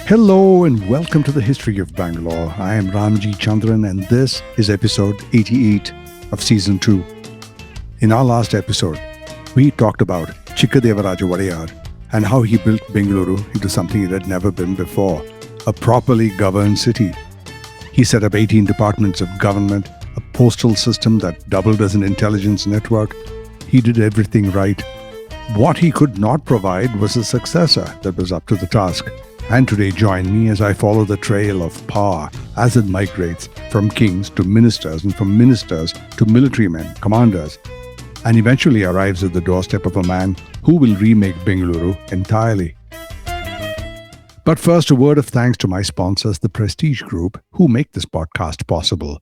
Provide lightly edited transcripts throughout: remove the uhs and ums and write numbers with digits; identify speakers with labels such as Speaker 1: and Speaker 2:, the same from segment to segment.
Speaker 1: Hello and welcome to the History of Bangalore. I am Ramjee Chandran and this is episode 88 of season 2. In our last episode, we talked about Chikka Devaraja Wadiyar and how he built Bangalore into something it had never been before, a properly governed city. He set up 18 departments of government, a postal system that doubled as an intelligence network. He did everything right. What he could not provide was a successor that was up to the task. And today join me as I follow the trail of power as it migrates from kings to ministers and from ministers to military men, commanders, and eventually arrives at the doorstep of a man who will remake Bengaluru entirely. But first, a word of thanks to my sponsors, the Prestige Group, who make this podcast possible.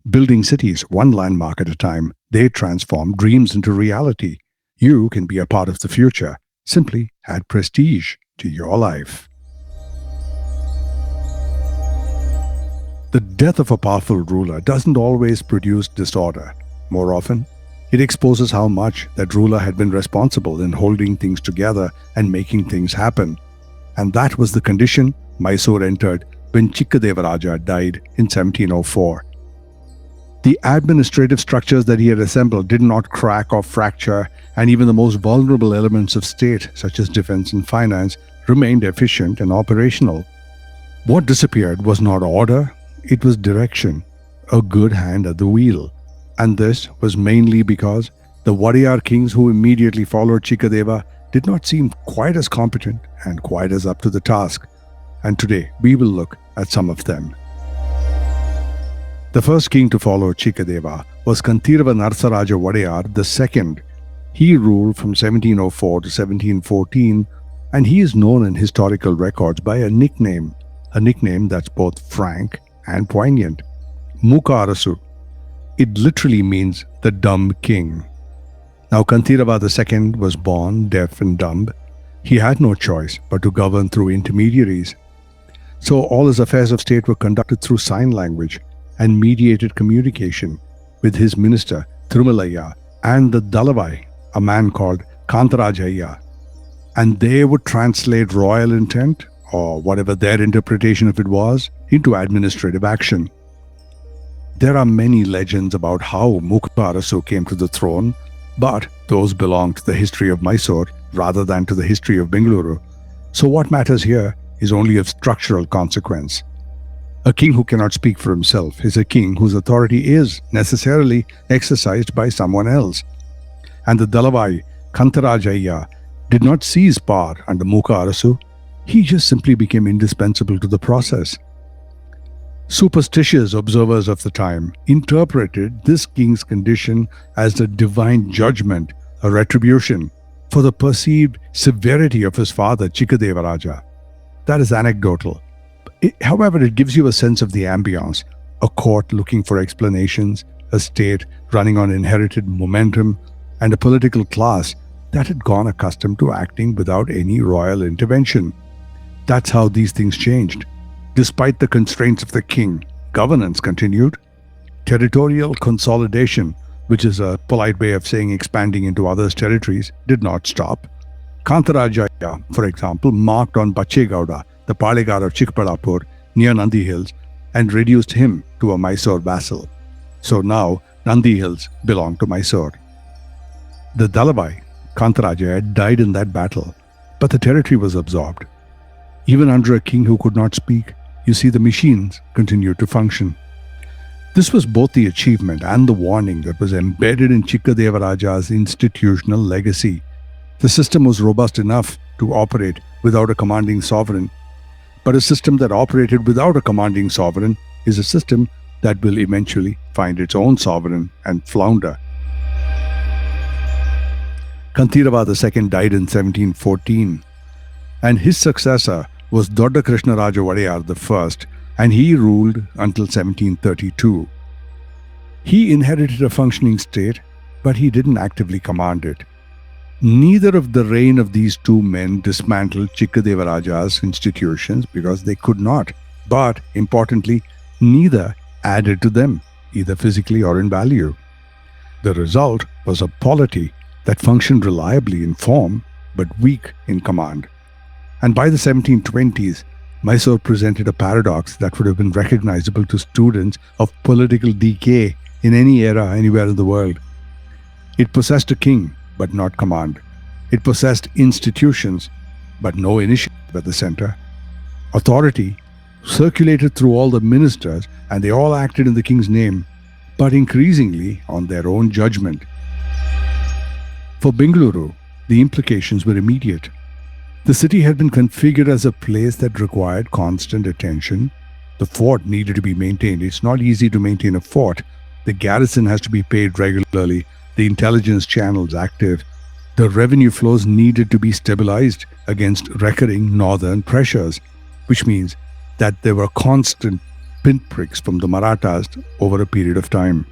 Speaker 1: Building cities one landmark at a time, they transform dreams into reality. You can be a part of the future. Simply add prestige to your life. The death of a powerful ruler doesn't always produce disorder. More often, it exposes how much that ruler had been responsible in holding things together and making things happen. And that was the condition Mysore entered when Chikka Devaraja died in 1704. The administrative structures that he had assembled did not crack or fracture, and even the most vulnerable elements of state, such as defense and finance, remained efficient and operational. What disappeared was not order, it was direction, a good hand at the wheel. And this was mainly because the Wadiyar kings who immediately followed Chikka Deva did not seem quite as competent and quite as up to the task. And today we will look at some of them. The first king to follow Chikka Deva was Kanteerava Narasaraja Wadiyar II. He ruled from 1704 to 1714, and he is known in historical records by a nickname that's both frank and poignant, Mooka Arasu. It literally means the dumb king. Now Kanteerava II was born deaf and dumb. He had no choice but to govern through intermediaries. So all his affairs of state were conducted through sign language and mediated communication with his minister Thirumalaiya and the Dalavai, a man called Kanteerava. And they would translate royal intent, or whatever their interpretation of it was, into administrative action. There are many legends about how Mooka Arasu came to the throne, but those belong to the history of Mysore rather than to the history of Bengaluru. So what matters here is only of structural consequence. A king who cannot speak for himself is a king whose authority is necessarily exercised by someone else. And the Dalavai, Kanteerava, did not seize power under Mooka Arasu. He just simply became indispensable to the process. Superstitious observers of the time interpreted this king's condition as a divine judgment, a retribution for the perceived severity of his father, Chikka Devaraja. That is anecdotal. However, it gives you a sense of the ambience, a court looking for explanations, a state running on inherited momentum, and a political class that had gone accustomed to acting without any royal intervention. That's how these things changed. Despite the constraints of the king, governance continued. Territorial consolidation, which is a polite way of saying expanding into others' territories, did not stop. Kanteerava, for example, marked on Kempe Gowda, the Palegar of Chikballapur, near Nandi Hills, and reduced him to a Mysore vassal. So now Nandi Hills belong to Mysore. The Dalavai, Kanteerava, died in that battle, but the territory was absorbed. Even under a king who could not speak, you see the machines continued to function. This was both the achievement and the warning that was embedded in Chikka Devaraja's institutional legacy. The system was robust enough to operate without a commanding sovereign, but a system that operated without a commanding sovereign is a system that will eventually find its own sovereign and flounder. Kanteerava II died in 1714, and his successor was Dodda Krishnaraja Wadiyar I, and he ruled until 1732. He inherited a functioning state, but he didn't actively command it. Neither of the reign of these two men dismantled Chikka Devaraja's institutions because they could not, but importantly, neither added to them. either physically or in value. The result was a polity that functioned reliably in form but weak in command. And by the 1720s, Mysore presented a paradox that would have been recognizable to students of political decay in any era anywhere in the world. It possessed a king, but not command. It possessed institutions, but no initiative at the center. Authority circulated through all the ministers, and they all acted in the king's name, but increasingly on their own judgment. For Bengaluru, the implications were immediate. The city had been configured as a place that required constant attention. The fort needed to be maintained. It's not easy to maintain a fort. The garrison has to be paid regularly, the intelligence channels active. The revenue flows needed to be stabilized against recurring northern pressures, which means that there were constant pinpricks from the Marathas over a period of time.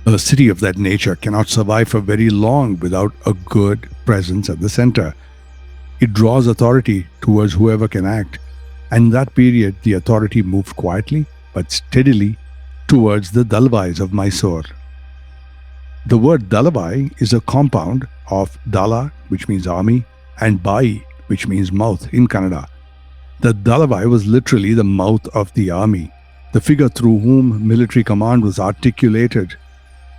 Speaker 1: A city of that nature cannot survive for very long without a good presence at the center. It draws authority towards whoever can act, and in that period the authority moved quietly but steadily towards the Dalavais of Mysore. The word Dalavai is a compound of Dala, which means army, and Bai, which means mouth in Kannada. The Dalavai was literally the mouth of the army, the figure through whom military command was articulated.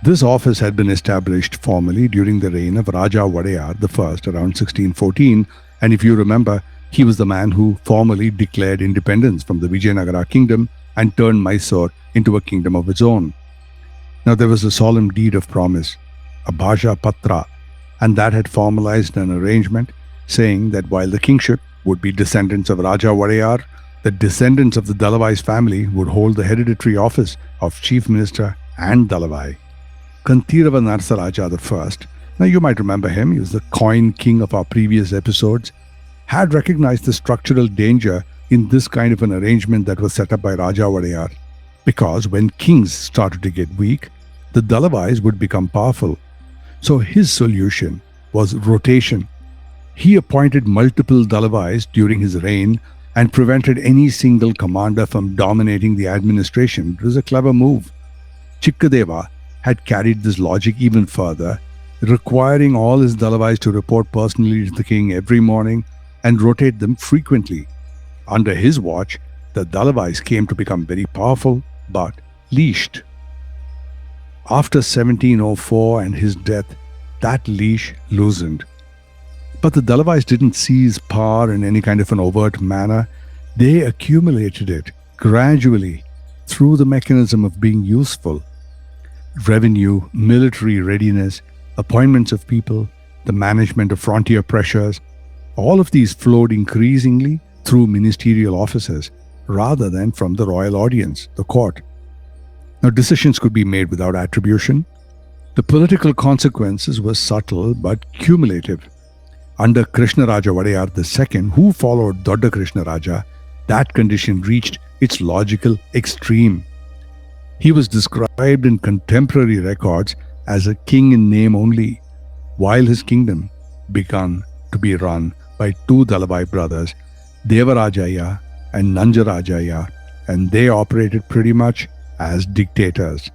Speaker 1: This office had been established formally during the reign of Raja Wadiyar I around 1614, and if you remember, he was the man who formally declared independence from the Vijayanagara kingdom and turned Mysore into a kingdom of its own. Now there was a solemn deed of promise, a Bhaja Patra, and that had formalized an arrangement saying that while the kingship would be descendants of Raja Wadiyar, the descendants of the Dalavais family would hold the hereditary office of Chief Minister and Dalavai. Kanteerava Narasaraja I, now you might remember him, he was the coin king of our previous episodes, had recognized the structural danger in this kind of an arrangement that was set up by Raja Wadiyar, because when kings started to get weak, the Dalavais would become powerful. So his solution was rotation. He appointed multiple Dalavais during his reign and prevented any single commander from dominating the administration. It was a clever move. Chikka Devaraja had carried this logic even further, requiring all his Dalavais to report personally to the king every morning and rotate them frequently. Under his watch, the Dalavais came to become very powerful but leashed. After 1704 and his death, that leash loosened. But the Dalavais didn't seize power in any kind of an overt manner. They accumulated it gradually through the mechanism of being useful. Revenue, military readiness, appointments of people, the management of frontier pressures, all of these flowed increasingly through ministerial offices rather than from the royal audience, the court. Now, decisions could be made without attribution. The political consequences were subtle but cumulative. Under Krishnaraja Wadiyar II, who followed Dodda Krishnaraja, that condition reached its logical extreme. He was described in contemporary records as a king in name only, while his kingdom began to be run by two Dalavai brothers, Devaraja and Nanjaraja, and they operated pretty much as dictators.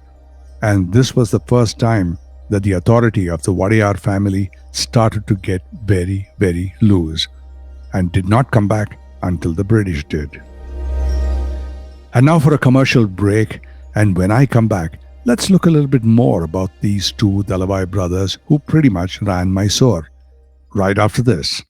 Speaker 1: And this was the first time that the authority of the Wadiyar family started to get very, very loose, and did not come back until the British did. And now for a commercial break, and when I come back, let's look a little bit more about these two Dalavai brothers who pretty much ran Mysore. Right after this.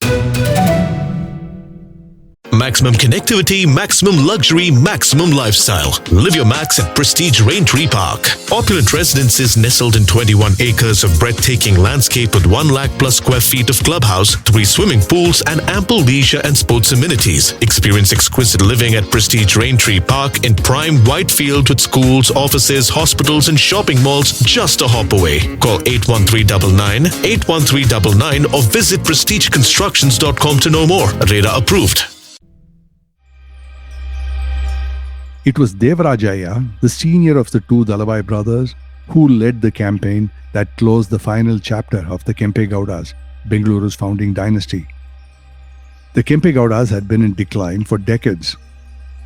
Speaker 2: Maximum connectivity, maximum luxury, maximum lifestyle. Live your max at Prestige Raintree Park. Opulent residences nestled in 21 acres of breathtaking landscape with 1 lakh plus square feet of clubhouse, 3 swimming pools, and ample leisure and sports amenities. Experience exquisite living at Prestige Raintree Park in prime Whitefield with schools, offices, hospitals, and shopping malls just a hop away. Call 81399 81399 or visit prestigeconstructions.com to know more. Radar approved.
Speaker 1: It was Devaraja, the senior of the two Dalavai brothers, who led the campaign that closed the final chapter of the Kempe Gowdas, Bengaluru's founding dynasty. The Kempe Gowdas had been in decline for decades.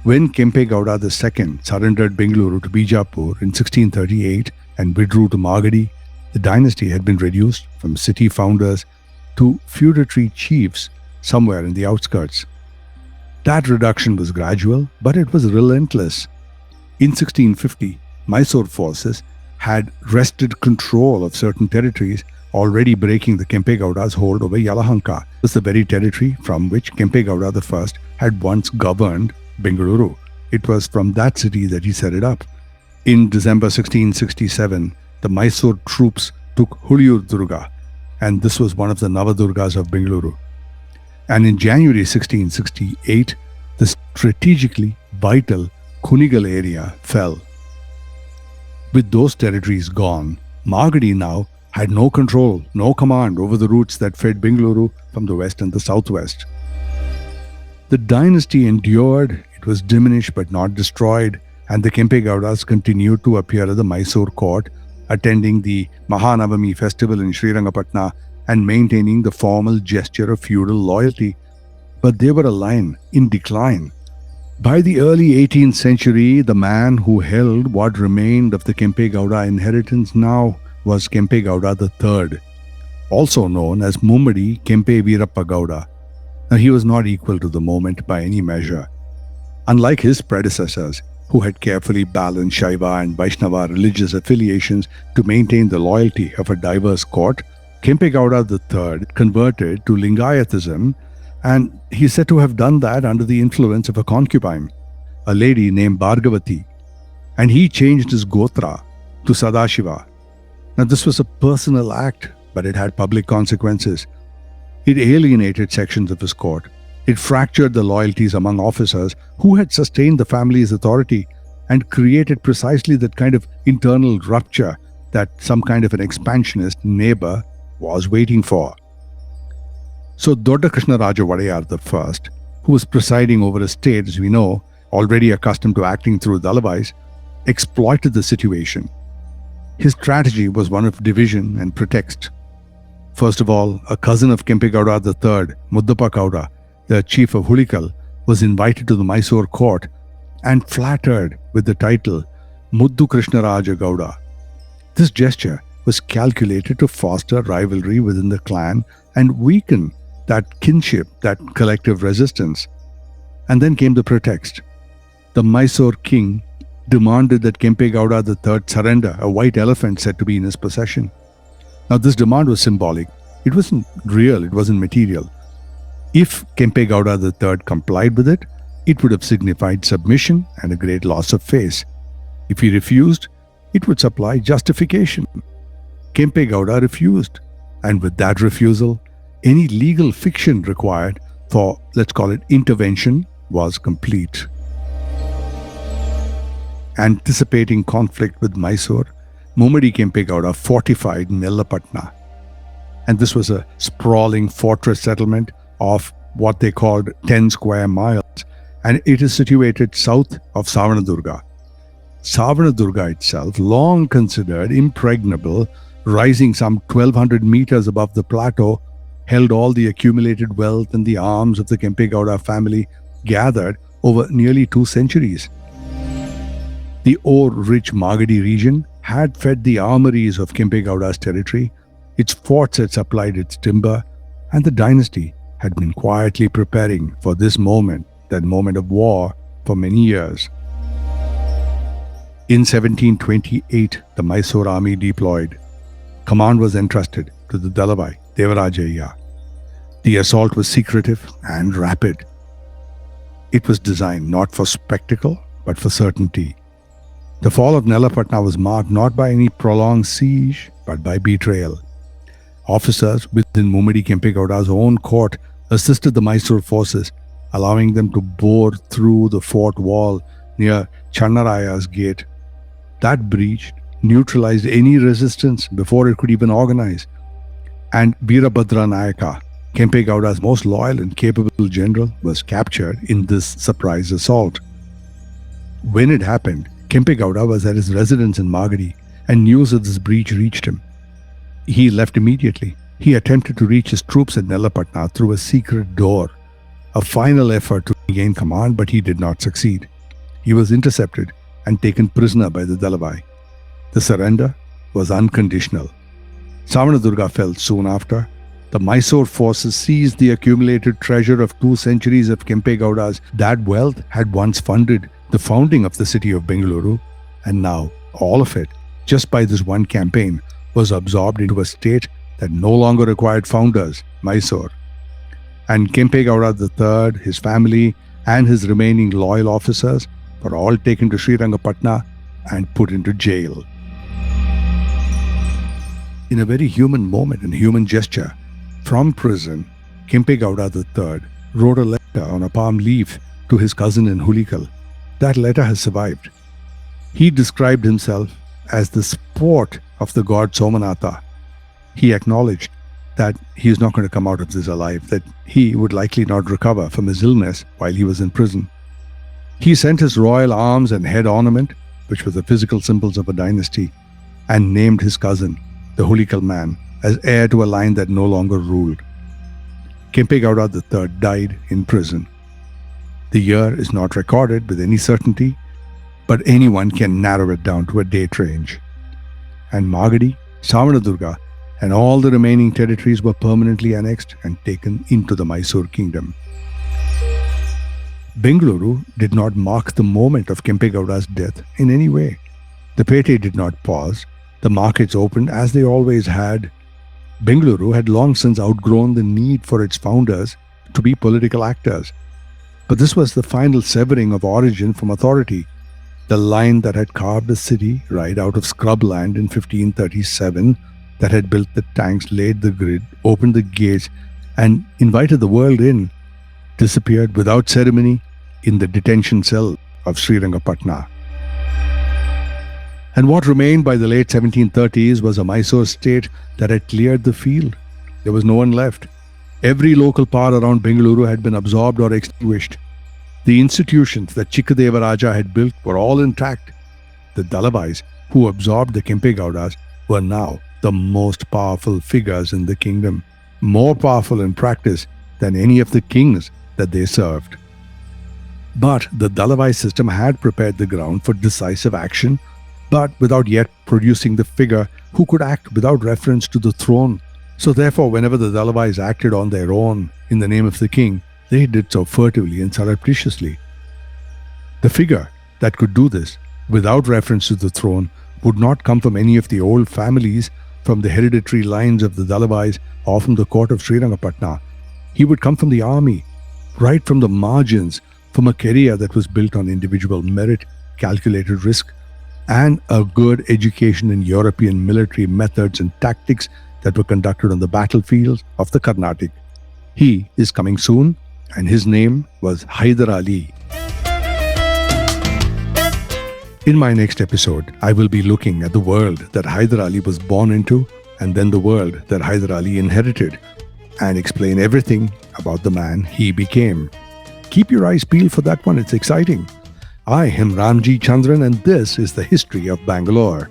Speaker 1: When Kempe Gowda II surrendered Bengaluru to Bijapur in 1638 and withdrew to Magadi, the dynasty had been reduced from city founders to feudatory chiefs somewhere in the outskirts. That reduction was gradual, but it was relentless. In 1650, Mysore forces had wrested control of certain territories, already breaking the Kempe Gowda's hold over Yelahanka. This was the very territory from which Kempe Gowda I had once governed Bengaluru. It was from that city that he set it up. In December 1667, the Mysore troops took Huliyur Durga, and this was one of the Navadurgas of Bengaluru. And in January 1668, the strategically vital Kunigal area fell. With those territories gone, Magadi now had no control, no command over the routes that fed Bengaluru from the west and the southwest. The dynasty endured, it was diminished but not destroyed, and the Kempe Gowdas continued to appear at the Mysore court, attending the Mahanavami festival in Srirangapatna and maintaining the formal gesture of feudal loyalty. But they were a line in decline. By the early 18th century, the man who held what remained of the Kempe Gowda inheritance now was Kempe Gowda III, also known as Mummadi Kempe Veerappa Gowda. Now, he was not equal to the moment by any measure. Unlike his predecessors, who had carefully balanced Shaiva and Vaishnava religious affiliations to maintain the loyalty of a diverse court, Kempe Gowda III converted to Lingayatism, and he is said to have done that under the influence of a concubine, a lady named Bhargavati, and he changed his Gotra to Sadashiva. Now, this was a personal act, but it had public consequences. It alienated sections of his court. It fractured the loyalties among officers who had sustained the family's authority and created precisely that kind of internal rupture that some kind of an expansionist neighbor was waiting for. So Dodda Krishnaraja Wadiyar I, who was presiding over a state, as we know, already accustomed to acting through Dalavais, exploited the situation. His strategy was one of division and pretext. First of all, a cousin of Kempe Gowda III, Muddappa Gowda, the chief of Hulikal, was invited to the Mysore court and flattered with the title Muddu Krishnaraja Gowda. This gesture was calculated to foster rivalry within the clan and weaken that kinship, that collective resistance. And then came the pretext. The Mysore king demanded that Kempe Gowda III surrender a white elephant said to be in his possession. Now, this demand was symbolic. It wasn't real, it wasn't material. If Kempe Gowda III complied with it, it would have signified submission and a great loss of face. If he refused, it would supply justification. Kempe Gowda refused, and with that refusal, any legal fiction required for, let's call it, intervention was complete. Anticipating conflict with Mysore, Mummadi Kempe Gowda fortified Nellapatna. And this was a sprawling fortress settlement of what they called 10 square miles, and it is situated south of Savanadurga. Savanadurga itself, long considered impregnable, rising some 1200 meters above the plateau, held all the accumulated wealth and the arms of the Kempe Gowda family gathered over nearly 2 centuries. The ore-rich Magadi region had fed the armories of Kempe Gowda's territory, its forts had supplied its timber, and the dynasty had been quietly preparing for this moment, that moment of war, for many years. In 1728, the Mysore army deployed. Command was entrusted to the Dalavai, Devaraja. The assault was secretive and rapid. It was designed not for spectacle, but for certainty. The fall of Nellapatna was marked not by any prolonged siege, but by betrayal. Officers within Mummadi Kempe Gowda's own court assisted the Mysore forces, allowing them to bore through the fort wall near Channaraya's gate. That breach neutralized any resistance before it could even organize. And Veerabhadra Nayaka, Kempe Gowda's most loyal and capable general, was captured in this surprise assault. When it happened, Kempe Gowda was at his residence in Magadi, and news of this breach reached him. He left immediately. He attempted to reach his troops at Nellapatna through a secret door, a final effort to gain command, but he did not succeed. he was intercepted and taken prisoner by the Dalavai. The surrender was unconditional. Savanadurga fell soon after. The Mysore forces seized the accumulated treasure of 2 centuries of Kempe Gowdas. That wealth had once funded the founding of the city of Bengaluru, and now all of it, just by this one campaign, was absorbed into a state that no longer required founders, Mysore. And Kempe Gowda III, his family, and his remaining loyal officers were all taken to Srirangapatna and put into jail. In a very human moment and human gesture, from prison, Kempe Gowda III wrote a letter on a palm leaf to his cousin in Hulikal. That letter has survived. He described himself as the sport of the god Somanatha. He acknowledged that he is not going to come out of this alive, that he would likely not recover from his illness while he was in prison. He sent his royal arms and head ornament, which were the physical symbols of a dynasty, and named his cousin, the Hulikal man, as heir to a line that no longer ruled. Kempe Gowda III died in prison. The year is not recorded with any certainty, but anyone can narrow it down to a date range. And Magadi, Savanadurga, and all the remaining territories were permanently annexed and taken into the Mysore kingdom. Bengaluru did not mark the moment of Kempe Gowda's death in any way. The Pete did not pause. The markets opened as they always had. Bengaluru had long since outgrown the need for its founders to be political actors. But this was the final severing of origin from authority. The line that had carved the city right out of scrubland in 1537, that had built the tanks, laid the grid, opened the gates, and invited the world in, disappeared without ceremony in the detention cell of Srirangapatna. And what remained by the late 1730s was a Mysore state that had cleared the field. There was no one left. Every local power around Bengaluru had been absorbed or extinguished. The institutions that Chikka Devaraja had built were all intact. The Dalavais, who absorbed the Kempe Gowdas, were now the most powerful figures in the kingdom, more powerful in practice than any of the kings that they served. But the Dalavai system had prepared the ground for decisive action, but without yet producing the figure who could act without reference to the throne. So therefore, whenever the Dalavais acted on their own in the name of the king, they did so furtively and surreptitiously. The figure that could do this without reference to the throne would not come from any of the old families, from the hereditary lines of the Dalavais or from the court of Srirangapatna. He would come from the army, right from the margins, from a career that was built on individual merit, calculated risk, and a good education in European military methods and tactics that were conducted on the battlefields of the Carnatic. He is coming soon, and his name was Hyder Ali. In my next episode, I will be looking at the world that Hyder Ali was born into, and then the world that Hyder Ali inherited, and explain everything about the man he became. Keep your eyes peeled for that one, it's exciting. I am Ramjee Chandran, and this is the history of Bangalore.